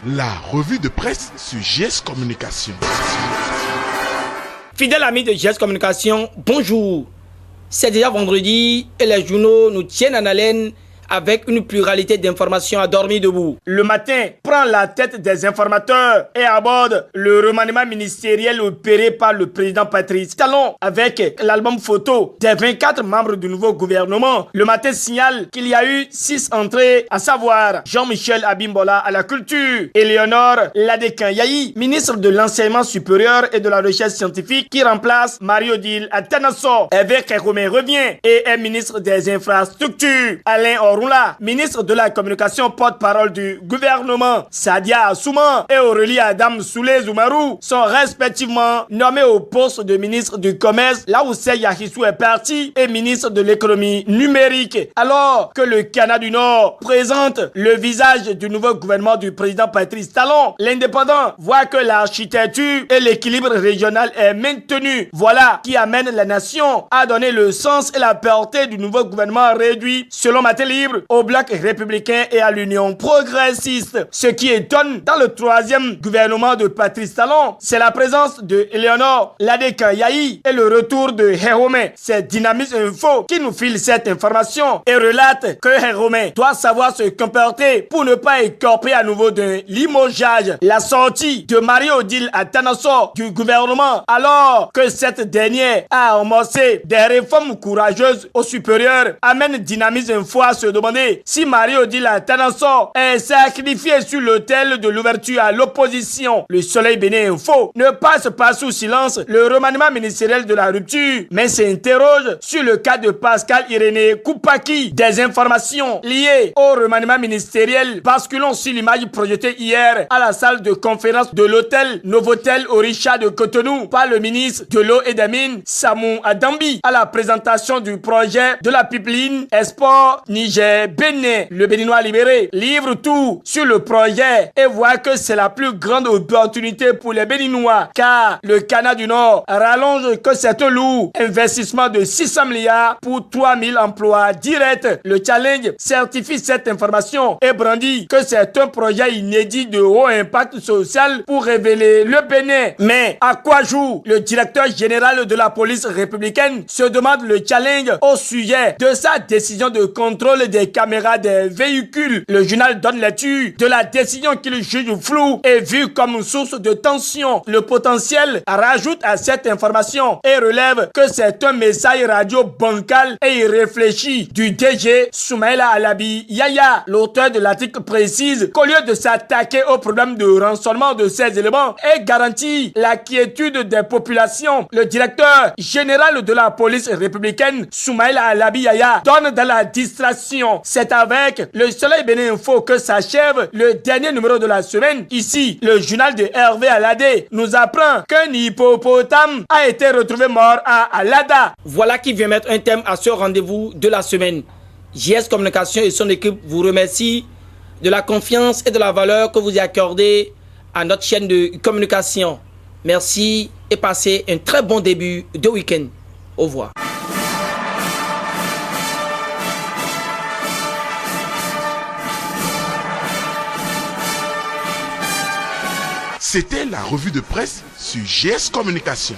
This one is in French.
La revue de presse sur GS Communication. Fidèles amis de GS Communication, bonjour. C'est déjà vendredi et les journaux nous tiennent en haleine avec une pluralité d'informations à dormir debout. Le matin prend la tête des informateurs et aborde le remaniement ministériel opéré par le président Patrice Talon avec l'album photo des 24 membres du nouveau gouvernement. Le matin signale qu'il y a eu 6 entrées, à savoir Jean-Michel Abimbola à la culture, Éléonore Ladekan-Yahi, ministre de l'enseignement supérieur et de la recherche scientifique, qui remplace Marie-Odile Atanasso. Évêque Romain revient et est ministre des infrastructures. Alain Orunla, ministre de la communication, porte-parole du gouvernement. Sadia Assouman et Aurélie Adam Soulé Zoumarou sont respectivement nommés au poste de ministre du commerce, là où Sey Yahissou est parti, et ministre de l'économie numérique. Alors que le Canada du Nord présente le visage du nouveau gouvernement du président Patrice Talon, l'indépendant voit que l'architecture et l'équilibre régional est maintenu. Voilà qui amène la nation à donner le sens et la portée du nouveau gouvernement réduit, selon Matin Libre, au bloc républicain et à l'union progressiste. Ce qui étonne dans le troisième gouvernement de Patrice Talon, c'est la présence de Éléonore Ladekan-Yahi et le retour de Héromé. C'est Dynamisme Info qui nous file cette information et relate que Héromé doit savoir se comporter pour ne pas écorper à nouveau d'un limogeage. La sortie de Marie-Odile Atanasso du gouvernement, alors que cette dernière a amorcé des réformes courageuses au supérieur, amène Dynamisme Info à se demander si Marie-Odile Atanasso est sacrifiée sur l'autel de l'ouverture à l'opposition. Le Soleil Bénin Info ne passe pas sous silence le remaniement ministériel de la rupture, mais s'interroge sur le cas de Pascal Irénée Koupaki. Des informations liées au remaniement ministériel basculons sur l'image projetée hier à la salle de conférence de l'hôtel Novotel Orisha de Cotonou par le ministre de l'eau et des mines Samou Adambi à la présentation du projet de la pipeline Export Niger-Bénin. Le Béninois libéré livre tout sur le projet et voit que c'est la plus grande opportunité pour les Béninois, car le Canada du Nord rallonge que c'est un lourd investissement de 600 milliards pour 3000 emplois directs. Le Challenge certifie cette information et brandit que c'est un projet inédit de haut impact social pour révéler le Bénin. Mais à quoi joue le directeur général de la police républicaine, se demande le Challenge au sujet de sa décision de contrôle des caméras des véhicules. Le journal donne lecture de la décision qu'il juge floue et vue comme source de tension. Le Potentiel rajoute à cette information et relève que c'est un message radio bancal et irréfléchi du DG Soumaïla Alabi Yaya. L'auteur de l'article précise qu'au lieu de s'attaquer au problème de rançonnement de ces éléments et garantir la quiétude des populations, le directeur général de la police républicaine Soumaïla Alabi Yaya donne dans la distraction. C'est avec le Soleil Bénin Info que s'achève le dernier numéro de la semaine. Ici, le journal de Hervé Aladé nous apprend qu'un hippopotame a été retrouvé mort à Alada. Voilà qui vient mettre un thème à ce rendez-vous de la semaine. JS Communication et son équipe vous remercie de la confiance et de la valeur que vous y accordez à notre chaîne de communication. Merci et passez un très bon début de week-end. Au revoir. C'était la revue de presse sur GS Communication.